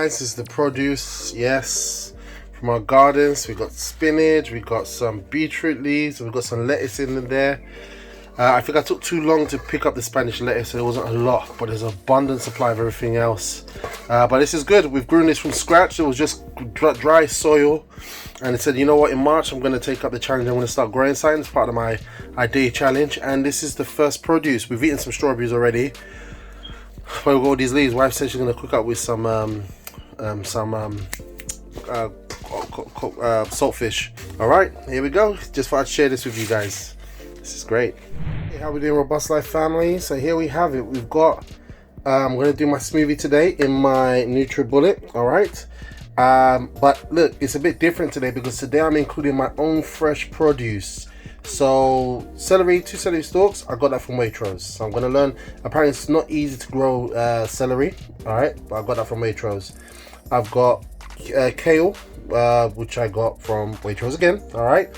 guys, is the produce, yes, from our gardens. We got spinach, we got some beetroot leaves, we got some lettuce in there. I think I took too long to pick up the Spanish lettuce, so it wasn't a lot, but there's an abundant supply of everything else. But this is good. We've grown this from scratch. It was just dry soil, and it said, you know what, in March I'm going to take up the challenge. I'm going to start growing something. It's part of my day challenge, and this is the first produce. We've eaten some strawberries already, but we've got all these leaves. Wife said she's going to cook up with some saltfish. All right, here we go. Just thought I'd share this with you guys. This is great. Hey, how we doing, Robust Life family? So here we have it. We've got I'm going to do my smoothie today in my NutriBullet. All right, but look, it's a bit different today because today I'm including my own fresh produce. So celery, 2 celery stalks, I got that from Waitrose. So I'm going to learn. Apparently it's not easy to grow celery, all right, but I got that from Waitrose. I've got kale, which I got from Waitrose again. All right,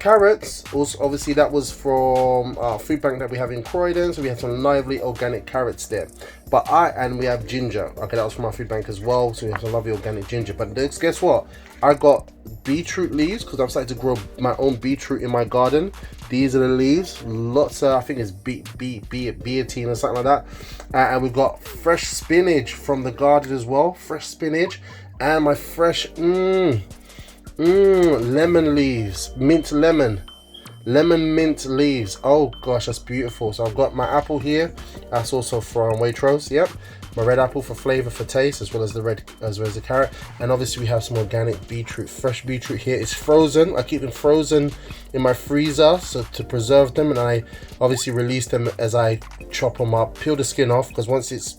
carrots, also obviously that was from our food bank that we have in Croydon, so we have some lively organic carrots there. But and we have ginger. Okay, that was from our food bank as well, so we have some lovely organic ginger. But guess what, I got beetroot leaves because I'm starting to grow my own beetroot in my garden. These are the leaves, lots of, I think it's beatine or something like that. And we've got fresh spinach from the garden as well, fresh spinach. And my fresh lemon leaves, mint lemon mint leaves. Oh gosh, that's beautiful. So I've got my apple here, that's also from Waitrose. Yep, my red apple for flavor, for taste, as well as the carrot. And obviously we have some organic beetroot, fresh beetroot here. It's frozen. I keep them frozen in my freezer so to preserve them, and I obviously release them as I chop them up, peel the skin off, because once it's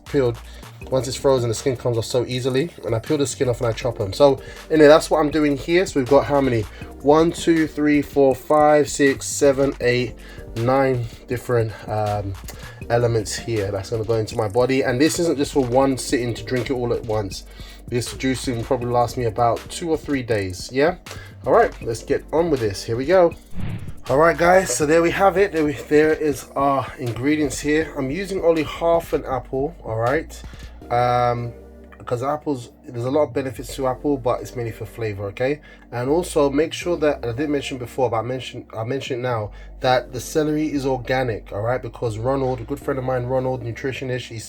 frozen, the skin comes off so easily, and I peel the skin off and I chop them. So anyway, that's what I'm doing here. So we've got how many? 1, 2, 3, 4, 5, 6, 7, 8, 9 different elements here that's going to go into my body. And this isn't just for one sitting to drink it all at once. This juicing will probably last me about 2 or 3 days. Yeah, all right, let's get on with this. Here we go. All right guys, so there we have it. There is our ingredients here. I'm using only half an apple, all right, because apples, there's a lot of benefits to apple, but it's mainly for flavor. Okay, and also make sure that, and I did mention before, but I mention it now, that the celery is organic. All right, because Ronald, a good friend of mine, Ronald, nutritionist, he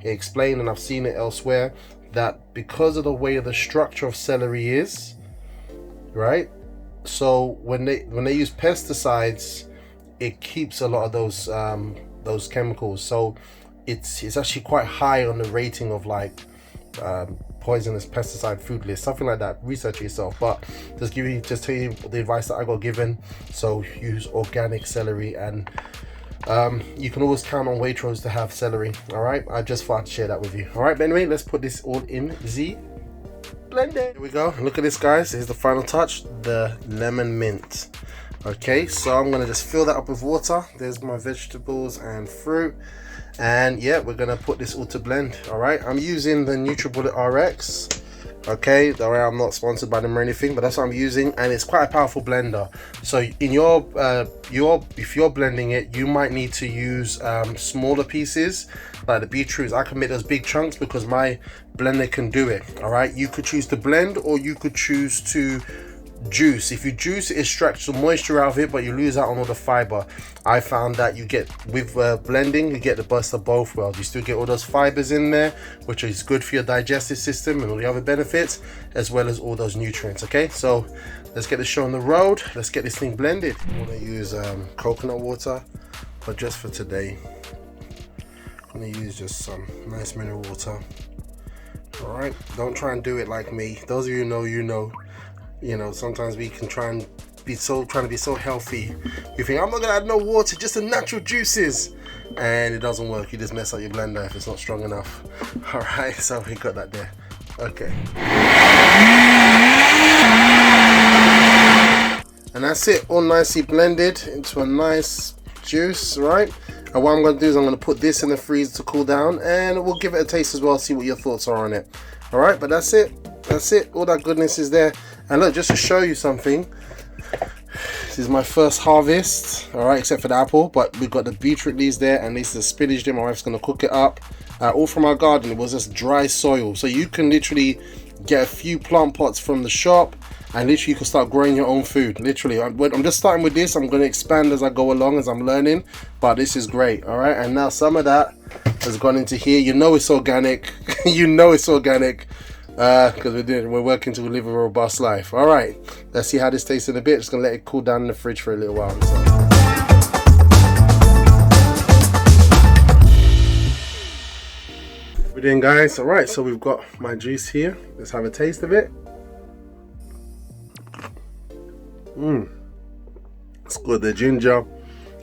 explained, and I've seen it elsewhere, that because of the way the structure of celery is, right, so when they use pesticides, it keeps a lot of those chemicals. So it's actually quite high on the rating of like poisonous pesticide food list, something like that. Research it yourself, but just tell you the advice that I got given. So use organic celery, and you can always count on Waitrose to have celery. All right, I just thought I'd share that with you. All right, but anyway, let's put this all in the blender. Here we go. Look at this, guys. Here's the final touch, the lemon mint. Okay, so I'm gonna just fill that up with water. There's my vegetables and fruit, and yeah, we're gonna put this all to blend. All right, I'm using the NutriBullet RX. Okay, I'm not sponsored by them or anything, but that's what I'm using, and it's quite a powerful blender. So in if you're blending it, you might need to use smaller pieces like the beetroots. I can make those big chunks because my blender can do it. All right, you could choose to blend, or you could choose to juice. If you juice, it extracts the moisture out of it, but you lose out on all the fiber. I found that you get, with blending, you get the best of both worlds. You still get all those fibers in there, which is good for your digestive system and all the other benefits, as well as all those nutrients. Okay, so let's get the show on the road. Let's get this thing blended. I want to use coconut water, but just for today I'm going to use just some nice mineral water. All right, don't try and do it like me. Those of you know, you know, sometimes we can try and be so healthy. You think, I'm not gonna add no water, just the natural juices, and it doesn't work. You just mess up your blender if it's not strong enough. All right, so we got that there. Okay, and that's it, all nicely blended into a nice juice, right? And what I'm going to do is I'm going to put this in the freezer to cool down, and we'll give it a taste as well, see what your thoughts are on it. All right, but that's it, all that goodness is there. And look, just to show you something, This is my first harvest, all right, except for the apple, but we've got the beetroot leaves there, and this is the spinach there. My wife's gonna cook it up, all from our garden. It was just dry soil, so you can literally get a few plant pots from the shop, and literally you can start growing your own food. Literally, I'm just starting with this. I'm gonna expand as I go along, as I'm learning, but this is great, all right. And now some of that has gone into here. You know it's organic. You know it's organic. Because we're working to live a robust life. All right, let's see how this tastes in a bit. Just gonna let it cool down in the fridge for a little while. So. We're doing, guys. All right, so we've got my juice here. Let's have a taste of it. It's good. The ginger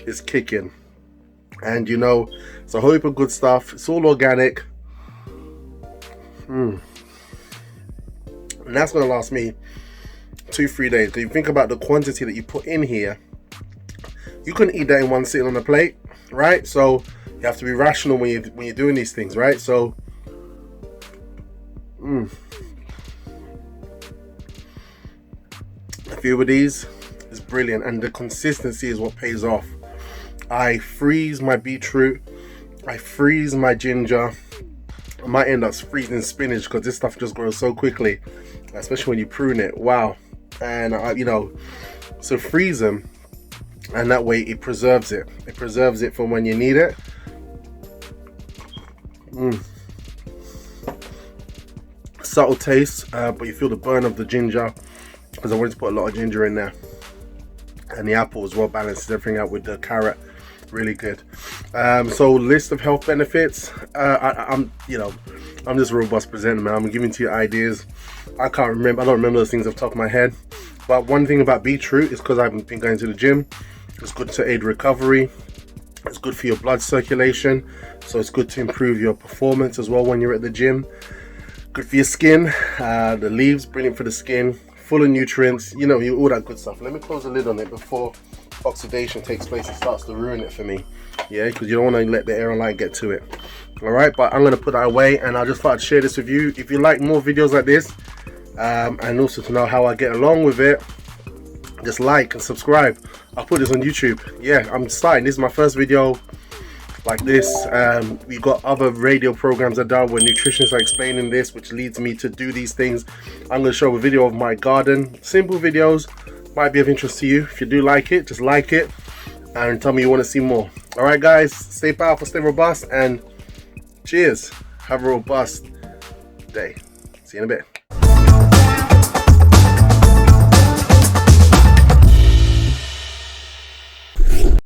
is kicking, and you know, it's a whole heap of good stuff. It's all organic. And that's going to last me 2-3 days. Because you think about the quantity that you put in here, you couldn't eat that in one sitting on a plate, right? So you have to be rational when you're doing these things, right? So a few of these is brilliant, and the consistency is what pays off. I freeze my beetroot, I freeze my ginger. I might end up freezing spinach because this stuff just grows so quickly, especially when you prune it. Wow. And you know, so freeze them, and that way it preserves it. It preserves it for when you need it. Subtle taste, but you feel the burn of the ginger, because I wanted to put a lot of ginger in there, and the apple as well balances everything out with the carrot. Really good. So list of health benefits. I'm just a robust presenter, man. I'm giving to you ideas. I don't remember those things off the top of my head. But one thing about beetroot is because I've been going to the gym, it's good to aid recovery. It's good for your blood circulation, so it's good to improve your performance as well when you're at the gym. Good for your skin. The leaves, brilliant for the skin, full of nutrients, you know, all that good stuff. Let me close the lid on it before oxidation takes place and starts to ruin it for me. Yeah, because you don't want to let the air and light get to it. All right, but I'm going to put that away, and I just thought I'd share this with you. If you like more videos like this, and also to know how I get along with it, just like and subscribe. I'll put this on YouTube. Yeah, I'm starting. This is my first video like this. We've got other radio programs that are where nutritionists are explaining this, which leads me to do these things. I'm going to show a video of my garden. Simple videos, might be of interest to you. If you do like it, just like it and tell me you want to see more. All right, guys, stay powerful, stay robust, and cheers. Have a robust day. See you in a bit.